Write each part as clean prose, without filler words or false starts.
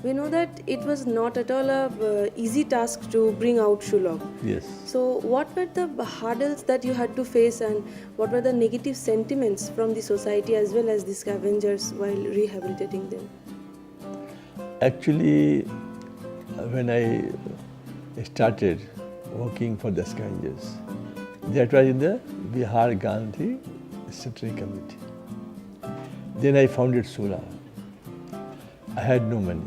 We know that it was not at all a easy task to bring out Sulabh. Yes. So, what were the hurdles that you had to face, and what were the negative sentiments from the society as well as the scavengers while rehabilitating them? Actually, when I started working for the scavengers, that was in the Bihar Gandhi Central Committee. Then I founded Sulabh. I had no money.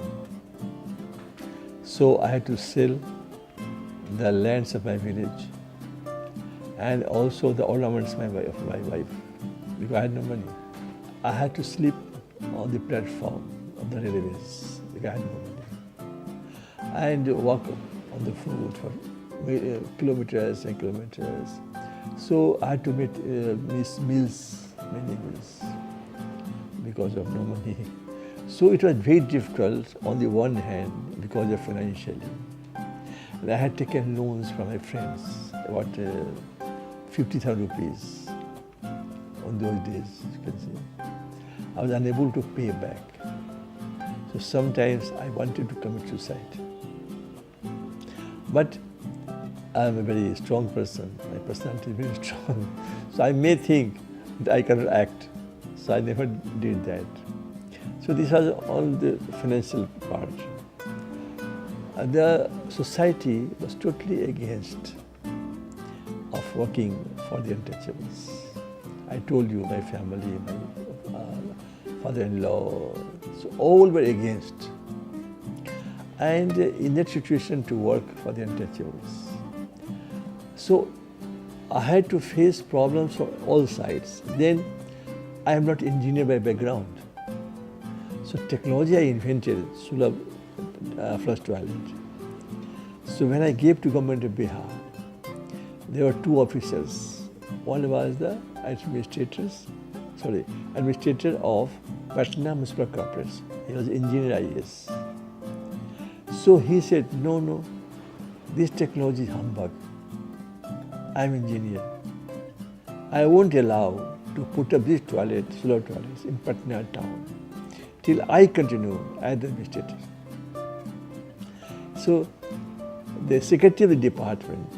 So I had to sell the lands of my village and also the ornaments of my wife because I had no money. I had to sleep on the platform of the railways because I had no money. And walk on the foot for kilometers and kilometers. So I had to miss meals, many meals, because of no money. So it was very difficult on the one hand because of financially. And I had taken loans from my friends, about 50,000 rupees on those days, you can see. I was unable to pay back. So sometimes I wanted to commit suicide. But I am a very strong person. My personality is very strong. So I may think that I cannot act. So I never did that. So this was all the financial part. The society was totally against of working for the untouchables. I told you, my family, my father-in-law, so all were against. And in that situation to work for the untouchables. So I had to face problems from all sides. Then I am not engineer by background. So technology I invented, Sulabh flush toilet. So when I gave to government of Bihar, there were two officers. One was the administrator of Patna Municipal Corporation. He was engineer IAS. So he said, no, this technology is humbug. I am engineer. I won't allow to put up this toilet, Sulabh toilets in Patna town till I continue as the administrator. So the secretary of the department,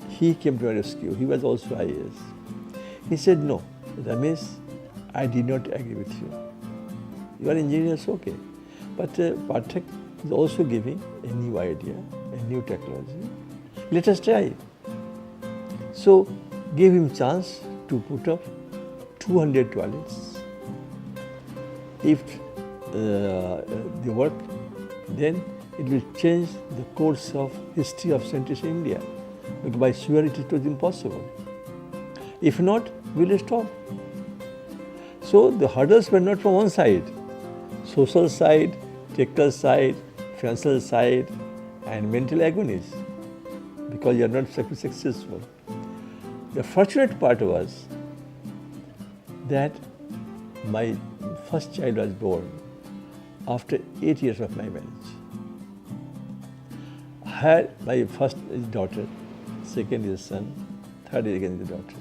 he came to my rescue. He was also IAS. He said, no, Ramesh, I did not agree with you. You are engineers, okay. But Pathak is also giving a new idea, a new technology. Let us try. So gave him chance to put up 200 toilets. If they work, then it will change the course of history of scientists in India. Because by sewage it was impossible. If not, we will stop. So the hurdles were not from one side. Social side, technical side, financial side, and mental agonies. Because you are not successful. The fortunate part was that my first child was born after 8 years of my marriage. I had my first is daughter, second is son, third is again the daughter.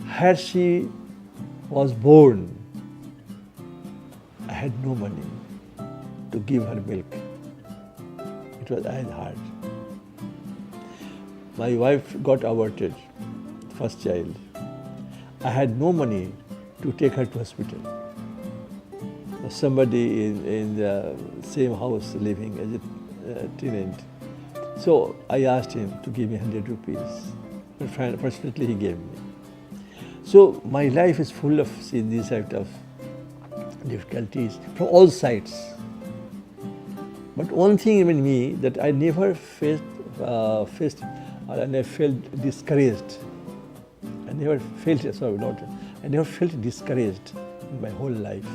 Had she was born, I had no money to give her milk. It was as hard. My wife got aborted, first child. I had no money to take her to hospital. Somebody in the same house living as a tenant. So I asked him to give me 100 rupees. But fortunately he gave me. So my life is full of these types of difficulties from all sides. But one thing in me that I never faced or I never felt discouraged. I never felt discouraged in my whole life.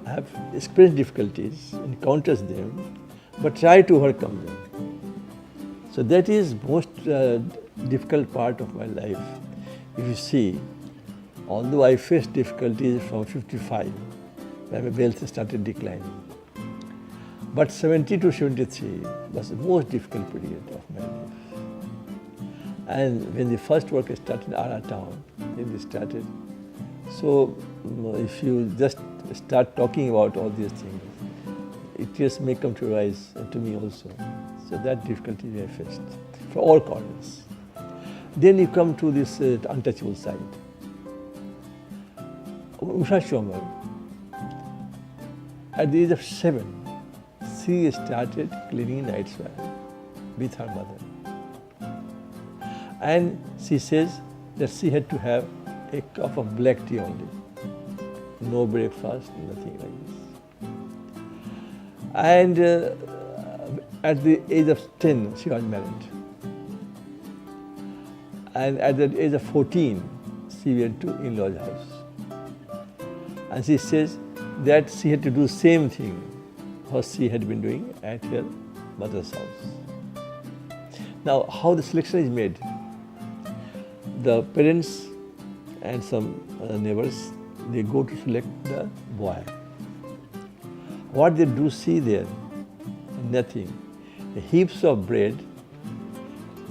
I have experienced difficulties, encountered them, but try to overcome them. So that is most difficult part of my life. If you see, although I faced difficulties from 55, when my wealth started declining, but 70 to 73 was the most difficult period of my life. And when the first work started in our town, then we started. So if you just start talking about all these things, tears may come to rise to me also. So that difficulty I faced for all corners. Then you come to this untouchable side. Usha Chomar, at the age of 7, she started cleaning night swell with her mother. And she says that she had to have a cup of black tea only. No breakfast, nothing like this. And at the age of 10, she got married. And at the age of 14, she went to in-law's house. And she says that she had to do the same thing what she had been doing at her mother's house. Now, how the selection is made? The parents and some neighbors, they go to select the boy. What they do see there? Nothing. Heaps of bread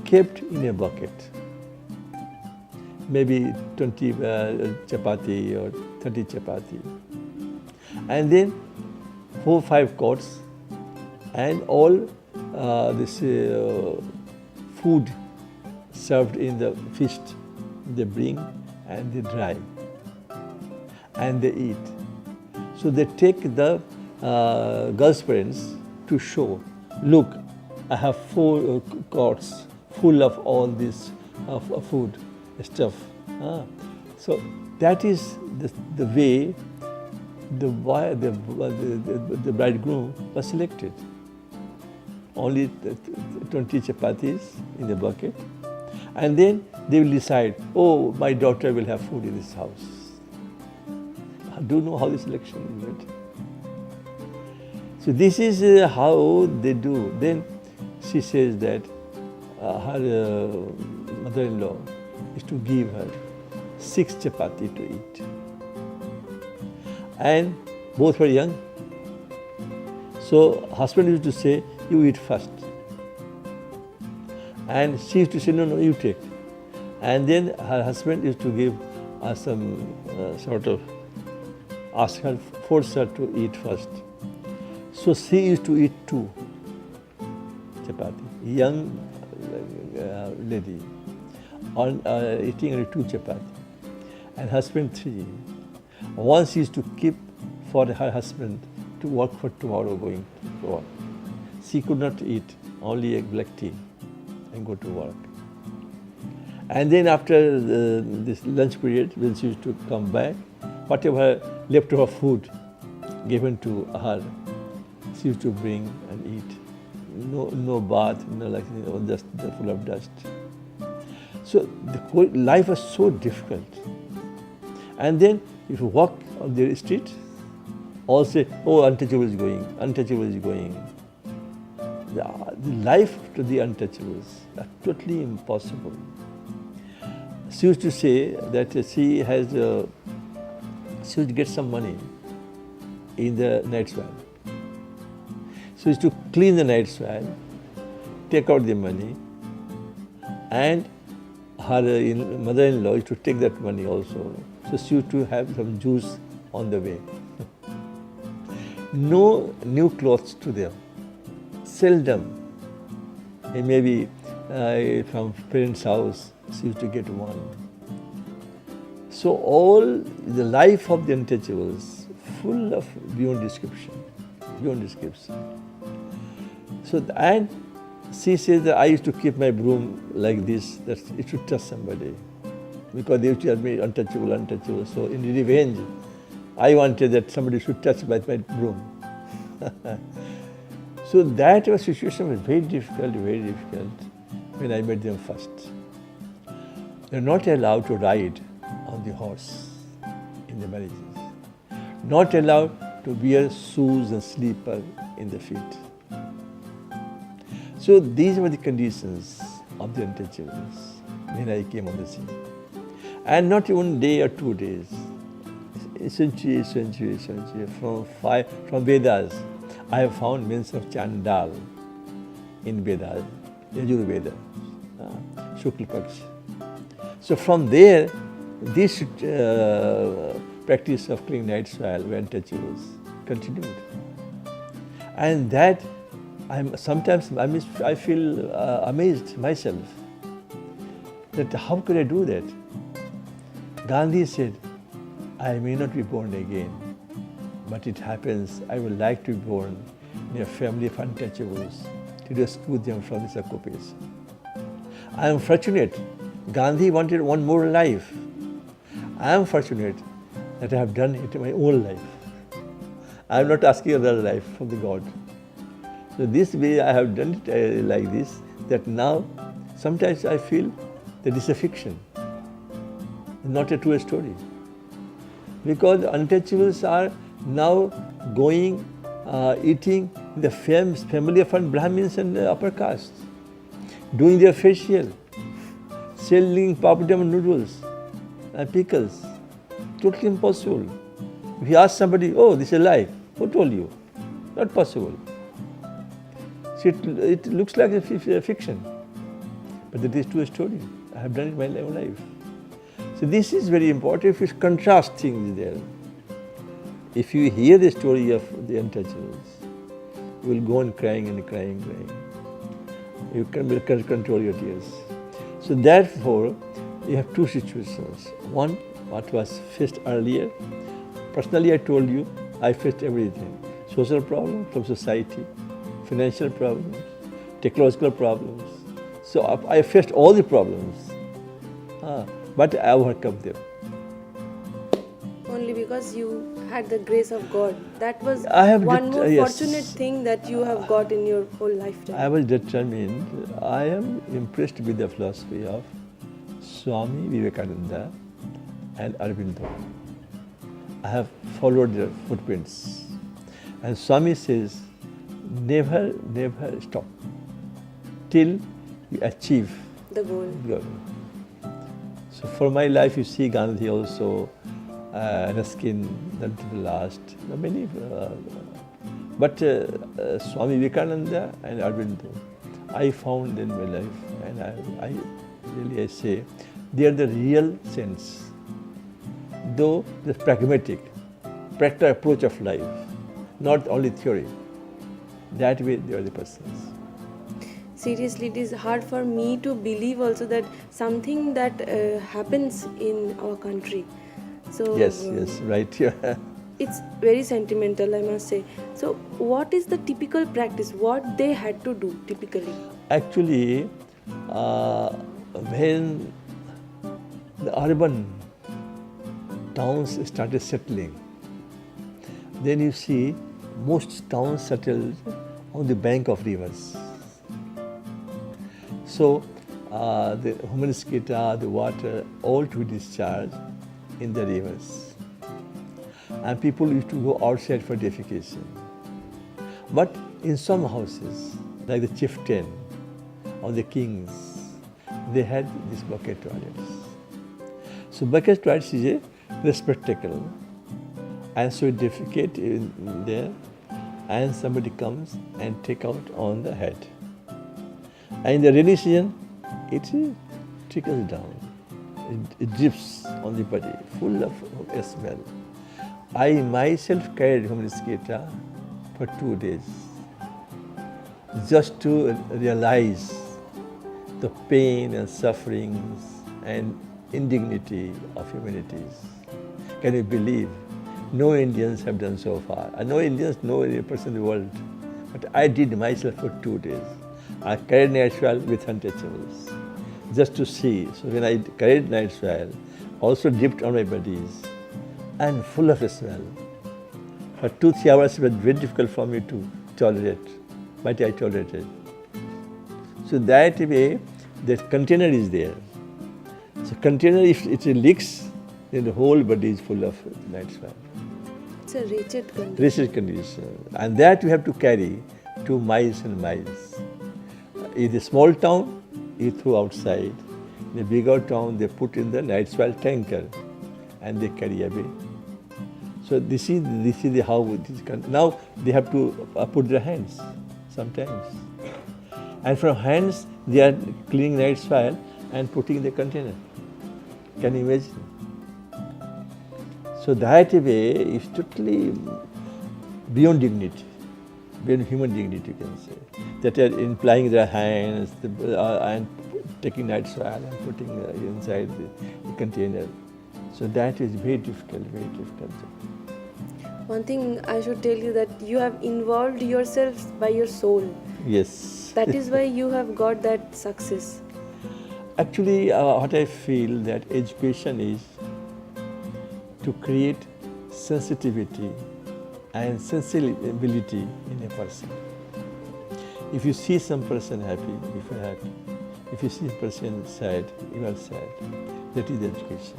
kept in a bucket. Maybe 20 chapati or 30 chapati. And then 4 or 5 cots and all this food served in the feast. They bring and they dry and they eat. So they take the girl's parents to show, look, I have 4 cots full of all this food stuff. So that is the way the bridegroom was selected. Only 20 chapatis in the bucket. And then they will decide, oh, my daughter will have food in this house. Do you know how the selection is made? So this is how they do. Then she says that her mother-in-law is to give her 6 chapati to eat. And both were young. So husband used to say, you eat first. And she used to say, no, you take. And then her husband used to give some ask her, force her to eat first. So she used to eat 2 chapati. Young lady eating only 2 chapati. And husband 3. One she used to keep for her husband to work for tomorrow going to work. She could not eat, only a black tea and go to work. And then after this lunch period, when she used to come back, whatever leftover food given to her, she used to bring and eat. No bath, just full of dust. So the life was so difficult. And then if you walk on the street, all say, oh, untouchable is going, untouchable is going. The life to the untouchables are totally impossible. She used to say that she used to get some money in the night swell. She used to clean the night swell, take out the money, and her mother-in-law used to take that money also. So she used to have some juice on the way. No new clothes to them. Seldom. Maybe from parents' house, she used to get one. So all the life of the untouchables, full of beyond description. So, and she says that I used to keep my broom like this, that it should touch somebody. Because they used to have me untouchable. So in revenge, I wanted that somebody should touch my broom. So that situation was very difficult when I met them first. They're not allowed to ride on the horse in the marriages. Not allowed to wear shoes and slipper in the feet. So these were the conditions of the untouchables when I came on the scene. And not even day or 2 days. Century. From Vedas, I have found mention of Chandal in Vedas, Yajurveda, Shukla Paksha. So from there, this practice of cleaning night swell when untouchables continued. And that I feel amazed myself that how could I do that? Gandhi said, I may not be born again, but it happens I would like to be born in a family of untouchables to rescue them from this occupation. I am fortunate. Gandhi wanted one more life. I am fortunate that I have done it in my own life. I am not asking another life from the God. So this way I have done it like this, that now sometimes I feel that it's a fiction, not a true story. Because the untouchables are now going, eating the family of Brahmins and upper castes, doing their facial, selling papadum noodles and pickles. Totally impossible. If you ask somebody, oh, this is a lie, who told you? Not possible. See, it looks like a fiction, but it is true story. I have done it in my own life. So this is very important. If you contrast things there, if you hear the story of the untouchables, you will go on crying and crying, crying. You can control your tears. So therefore, you have two situations. One, what was faced earlier. Personally, I told you, I faced everything. Social problems from society, financial problems, technological problems. So I faced all the problems, but I overcome them. Only because you had the grace of God. That was one more fortunate thing that you have got in your whole lifetime. I was determined. I am impressed with the philosophy of Swami Vivekananda and Aurobindo. I have followed their footprints. And Swami says, never stop till you achieve the goal. So for my life, you see Gandhi also, Ruskin, not to the last, many. But Swami Vivekananda and Aurobindo, I found in my life, and I say, they are the real sense. Though the pragmatic, practical approach of life, not only theory. That way they are the persons. Seriously, it is hard for me to believe also that something that happens in our country. So yes, right. It's very sentimental, I must say. So what is the typical practice? What they had to do typically? Actually, when the urban towns started settling, then you see most towns settled on the bank of rivers. So the humanskita, the water, all to be discharged in the rivers. And people used to go outside for defecation. But in some houses, like the chieftain or the kings, they had these bucket toilets. So bucket toilets is a spectacle. And so you defecate in there, and somebody comes and take out on the head. And in the rainy season, it trickles down. It drips on the body, full of a smell. I myself carried humanskita for 2 days, just to realize the pain and sufferings and indignity of humanities. Can you believe? No Indians have done so far. No Indians, no any person in the world. But I did myself for 2 days. I carried night soil with untouchables, just to see. So when I carried night soil, also dipped on my bodies, and full of a smell. For 2-3 hours, it was very difficult for me to tolerate, but I tolerated. So that way, the container is there. So container, if it leaks, then the whole body is full of night soil. It's a wretched condition. Wretched condition. And that you have to carry 2 miles and miles. In a small town, you throw outside. In a bigger town, they put in the night soil tanker and they carry away. So this is how it is. Now they have to put their hands sometimes. And from hands, they are cleaning night soil and putting in the container. Can you imagine? So that way is totally beyond dignity. beyond human dignity, you can say. That are implying their hands and taking night soil and putting inside the container. So that is very difficult, very difficult. One thing I should tell you that you have involved yourself by your soul. Yes. That is why you have got that success. Actually, what I feel that education is to create sensitivity and sensibility in a person. If you see some person happy, if you are happy. If you see a person sad, you are sad. That is education.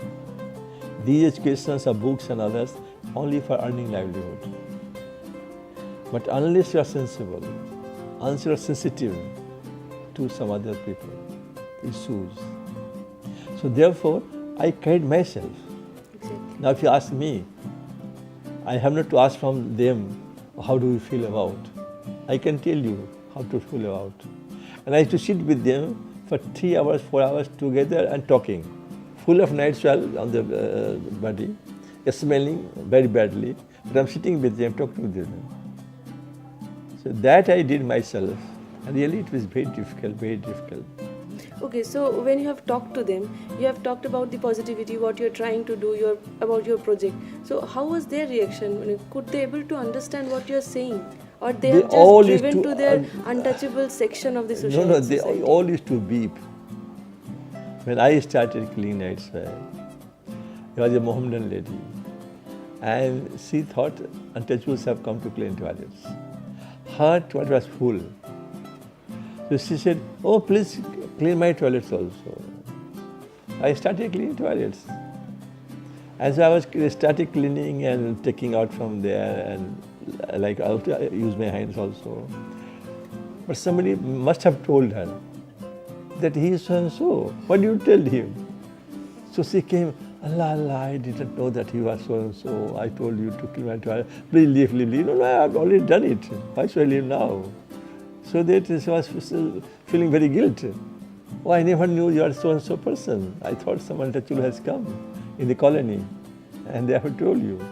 These educations are books and others only for earning livelihood. But unless you are sensible, unless you are sensitive to some other people, issues. So therefore, I carried myself. Exactly. Now if you ask me, I have not to ask from them, how do you feel about? I can tell you how to feel about. And I used to sit with them for 3 hours, 4 hours together and talking, full of night swell on the body, smelling very badly, but I'm sitting with them, talking with them. So that I did myself, and really it was very difficult, very difficult. Okay, so when you have talked to them, you have talked about the positivity, what you're trying to do, about your project. So how was their reaction? Could they able to understand what you're saying? Or they have just driven to their untouchable section of the society? No, they all used to beep. When I started cleaning night swell, there was a Mohammedan lady, and she thought untouchables have come to clean toilets. Her toilet was full. So she said, oh, please clean my toilets also. I started cleaning toilets. As I was started cleaning and taking out from there, and like I have to use my hands also. But somebody must have told her that he is so and so. What do you tell him? So she came, Allah, Allah, I didn't know that you are so and so. I told you to clean my toilet. Please leave, leave, leave. No, I've already done it. Why should I leave now? So that she was feeling very guilty. Oh, I never knew you are so and so person. I thought some untouchable has come in the colony, and they have told you.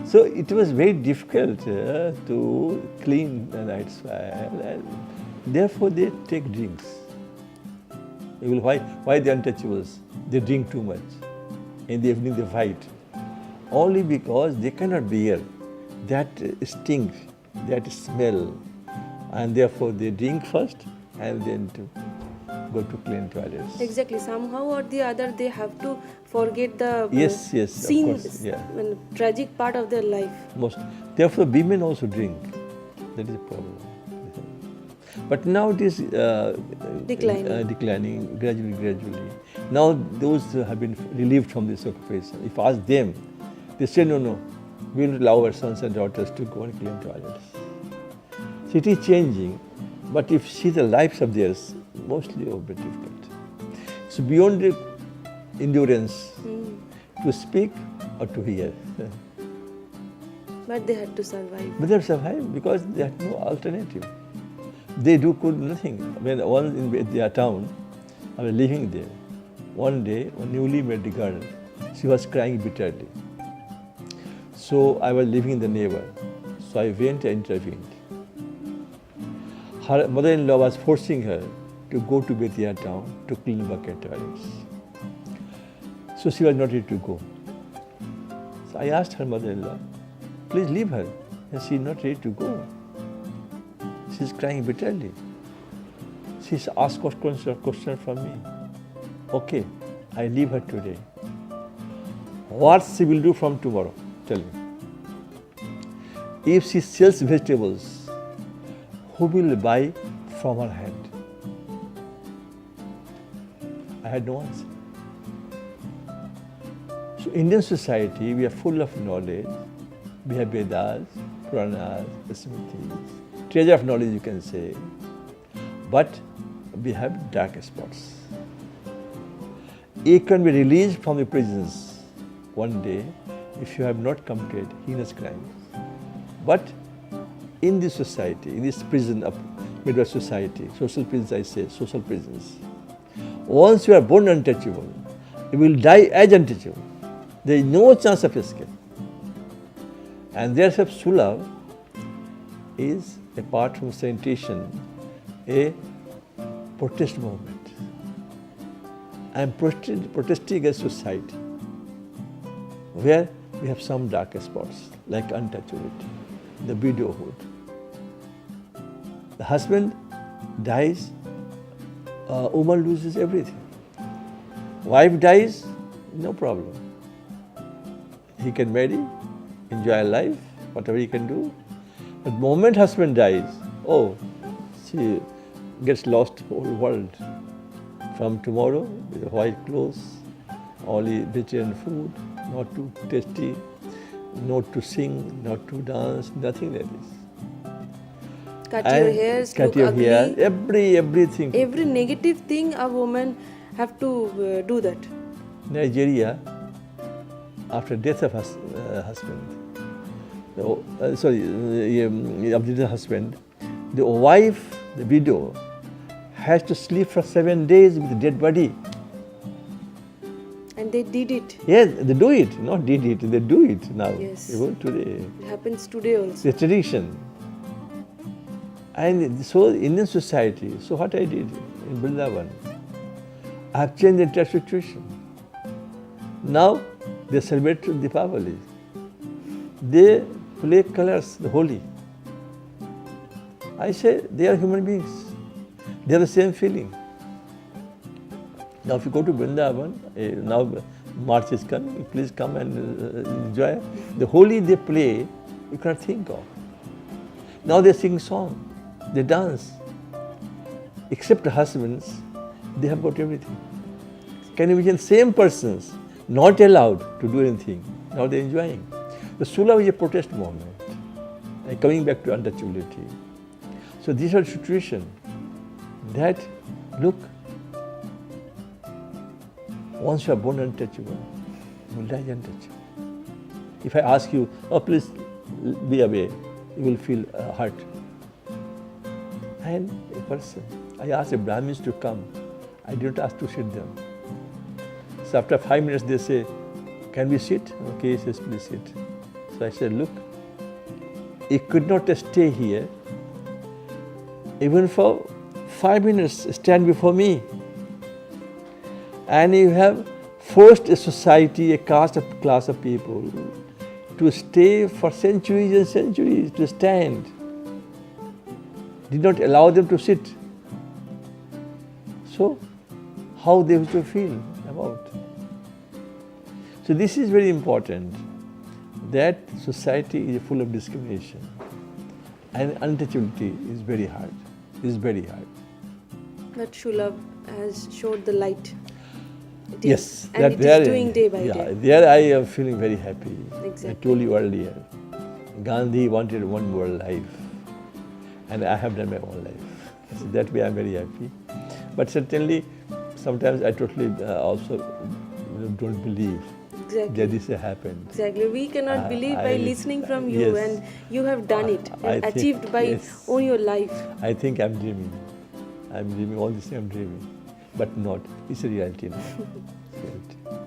So it was very difficult to clean the night swell, and therefore they take drinks. Why the untouchables? They drink too much. In the evening they fight. Only because they cannot bear that stink, that smell, and therefore they drink first and then to go to clean toilets. Exactly. Somehow or the other, they have to forget the yes, scene, of course, yeah. Tragic part of their life. Most. Therefore, women also drink. That is a problem. But now it is declining gradually. Now those have been relieved from this occupation. If I ask them, they say, no, we will allow our sons and daughters to go and clean toilets. So it is changing, but if see the lives of theirs, mostly very difficult. So beyond the endurance to speak or to hear. But they had to survive. But they survived because they had no alternative. They could nothing. When once in their town, I was living there. One day, a newly married girl, she was crying bitterly. So I was living in the neighbor. So I went and intervened. Her mother-in-law was forcing her to go to Betia town to clean bucket toilets. So she was not ready to go. So I asked her mother-in-law, please leave her. And she is not ready to go. She is crying bitterly. She asked a question from me. Okay, I leave her today. What she will do from tomorrow? Tell me. If she sells vegetables, who will buy from her hand? I had no answer. So Indian society, we are full of knowledge. We have Vedas, Puranas, Smritis, treasure of knowledge you can say. But we have dark spots. You can be released from the prisons one day if you have not committed heinous crimes. But in this society, in this prison of middle society, social prisons I say, social prisons, once you are born untouchable, you will die as untouchable. There is no chance of escape. And therefore Sulabh, is, apart from sanitation, a protest movement. I am protesting against society, where we have some darker spots, like untouchability, the widowhood. The husband dies, a woman loses everything. Wife dies, no problem. He can marry, enjoy life, whatever he can do. But the moment husband dies, oh, she gets lost whole world. From tomorrow, with white clothes, only vegetarian food, not too tasty, not to sing, not to dance, nothing like this. Cut your hairs, cut look your ugly. hair, everything. Every negative thing a woman have to do that. Nigeria, after death of husband, of the husband, the wife, the widow, has to sleep for 7 days with the dead body. And they did it. Yes, they do it, not did it, they do it now. Yes. Even today. It happens today also. The tradition. And so Indian society, so what I did in Vrindavan, I have changed the entire situation. Now they celebrate Deepavali. They play colors, the Holi. I say they are human beings. They have the same feeling. Now if you go to Vrindavan, now March is coming, please come and enjoy. The Holi they play, you cannot think of. Now they sing song, they dance. Except the husbands, they have got everything. Can you imagine same persons not allowed to do anything? Now they are enjoying. The Sulabh is a protest movement. Coming back to untouchability. So these are situations that, look, once you are born untouchable, you will die untouchable. If I ask you, oh please be away, you will feel hurt. And a person, I asked the Brahmins to come, I didn't ask to sit them. So after 5 minutes they say, can we sit? Okay, he says, please sit. So I said, look, you could not stay here, even for 5 minutes, stand before me. And you have forced a society, a class of people to stay for centuries and centuries, to stand. Did not allow them to sit. So, how they used to feel about? So this is very important, that society is full of discrimination and untouchability is very hard. It is very hard. But Sulabh has showed the light. It is, Yes, and it is doing day by yeah, day. there I am feeling very happy. Exactly. I told you earlier, Gandhi wanted one more life, and I have done my own life. So that way I am very happy. But certainly, sometimes I totally also don't believe Exactly. that this has happened. Exactly. We cannot believe by listening from you, yes. and you have done it. You I have think- achieved by yes. own your life. I think I'm dreaming. I'm dreaming, all this I'm dreaming. But not. It's a reality now. It's a reality.